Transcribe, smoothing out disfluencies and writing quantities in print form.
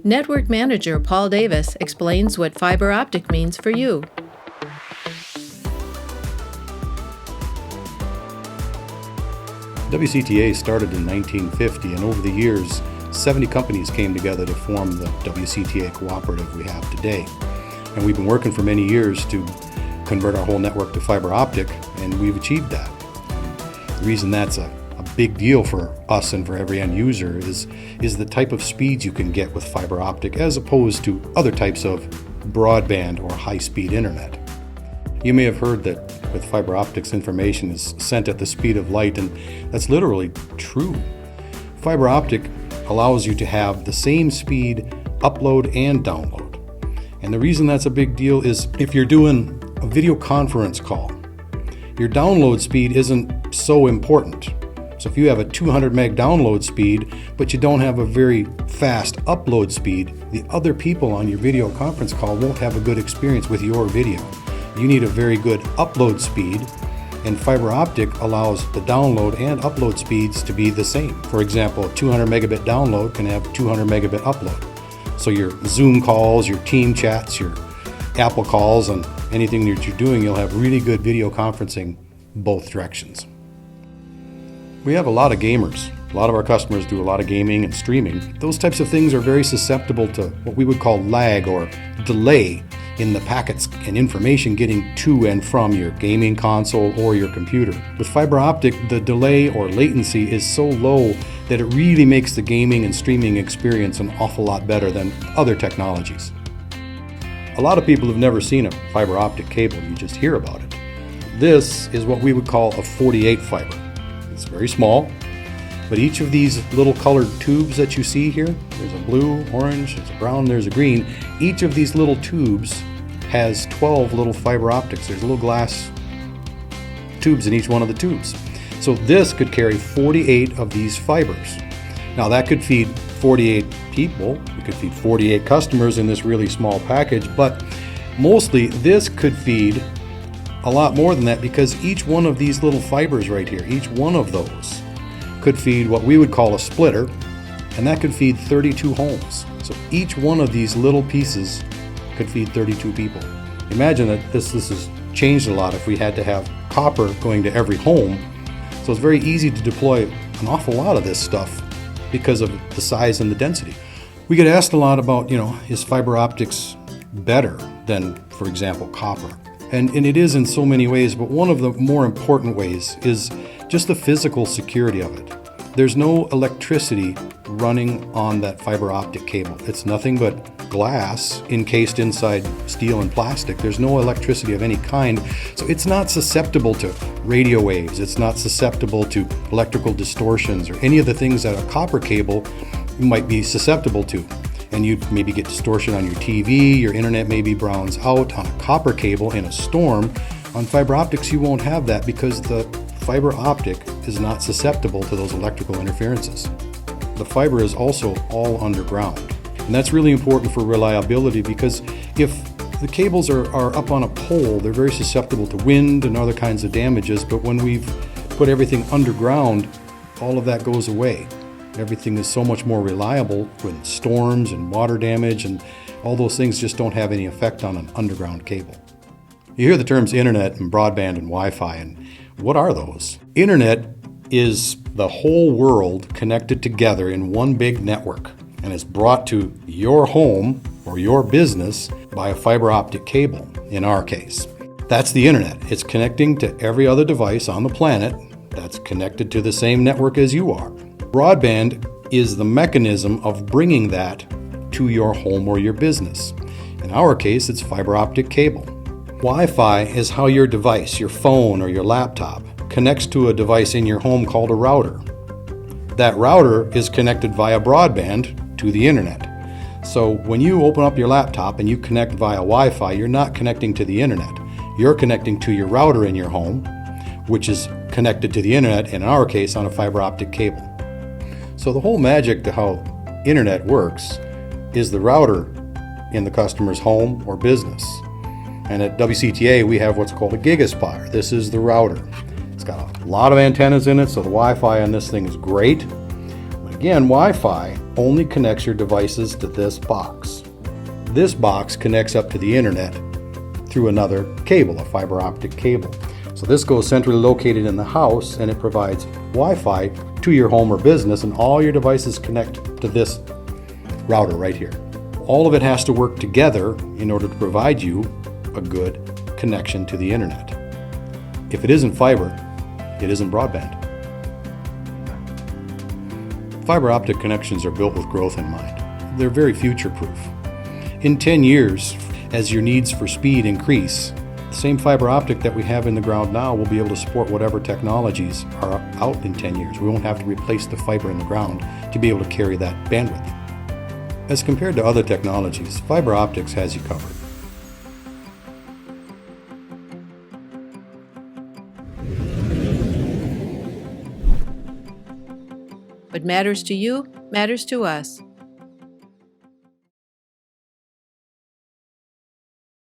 Network Manager Paul Davis explains what fiber optic means for you. WCTA started in 1950, and over the years, 70 companies came together to form the WCTA cooperative we have today. And we've been working for many years to convert our whole network to fiber optic, and we've achieved that. The reason that's a big deal for us and for every end user is the type of speeds you can get with fiber optic as opposed to other types of broadband or high-speed internet. You may have heard that with fiber optics, information is sent at the speed of light, and that's literally true. Fiber optic allows you to have the same speed upload and download. And the reason that's a big deal is if you're doing a video conference call, your download speed isn't so important. So if you have a 200 meg download speed, but you don't have a very fast upload speed, the other people on your video conference call won't have a good experience with your video. You need a very good upload speed, and fiber optic allows the download and upload speeds to be the same. For example, a 200 megabit download can have 200 megabit upload. So your Zoom calls, your team chats, your Apple calls, and anything that you're doing, you'll have really good video conferencing both directions. We have a lot of gamers. A lot of our customers do a lot of gaming and streaming. Those types of things are very susceptible to what we would call lag or delay in the packets and information getting to and from your gaming console or your computer. With fiber optic, the delay or latency is so low that it really makes the gaming and streaming experience an awful lot better than other technologies. A lot of people have never seen a fiber optic cable, you just hear about it. This is what we would call a 48 fiber. It's very small, but each of these little colored tubes that you see here, there's a blue, orange, there's a brown, there's a green. Each of these little tubes has 12 little fiber optics. There's little glass tubes in each one of the tubes. So this could carry 48 of these fibers. Now that could feed 48 people, it could feed 48 customers in this really small package, but mostly this could feed a lot more than that because each one of these little fibers right here, each one of those could feed what we would call a splitter, and that could feed 32 homes. So each one of these little pieces could feed 32 people. Imagine that this has changed a lot if we had to have copper going to every home. So it's very easy to deploy an awful lot of this stuff because of the size and the density. We get asked a lot about, is fiber optics better than, for example, copper? And it is in so many ways, but one of the more important ways is just the physical security of it. There's no electricity running on that fiber optic cable. It's nothing but glass encased inside steel and plastic. There's no electricity of any kind, so it's not susceptible to radio waves. It's not susceptible to electrical distortions or any of the things that a copper cable might be susceptible to. And you maybe get distortion on your TV, your internet maybe browns out on a copper cable in a storm. On fiber optics, you won't have that because the fiber optic is not susceptible to those electrical interferences. The fiber is also all underground. And that's really important for reliability because if the cables are up on a pole, they're very susceptible to wind and other kinds of damages, but when we've put everything underground, all of that goes away. Everything is so much more reliable when storms and water damage and all those things just don't have any effect on an underground cable. You hear the terms internet and broadband and Wi-Fi, and what are those? Internet is the whole world connected together in one big network and is brought to your home or your business by a fiber optic cable, in our case. That's the internet. It's connecting to every other device on the planet that's connected to the same network as you are. Broadband is the mechanism of bringing that to your home or your business. In our case, it's fiber optic cable. Wi-Fi is how your device, your phone or your laptop, connects to a device in your home called a router. That router is connected via broadband to the internet. So when you open up your laptop and you connect via Wi-Fi, you're not connecting to the internet. You're connecting to your router in your home, which is connected to the internet, in our case, on a fiber optic cable. So the whole magic to how internet works is the router in the customer's home or business. And at WCTA, we have what's called a gigaspire. This is the router. It's got a lot of antennas in it, so the Wi-Fi on this thing is great. But again, Wi-Fi only connects your devices to this box. This box connects up to the internet through another cable, a fiber optic cable. So this goes centrally located in the house, and it provides Wi-Fi to your home or business, and all your devices connect to this router right here. All of it has to work together in order to provide you a good connection to the internet. If it isn't fiber, it isn't broadband. Fiber optic connections are built with growth in mind. They're very future-proof. In 10 years, as your needs for speed increase, the same fiber optic that we have in the ground now will be able to support whatever technologies are out in 10 years. We won't have to replace the fiber in the ground to be able to carry that bandwidth. As compared to other technologies, fiber optics has you covered. What matters to you matters to us.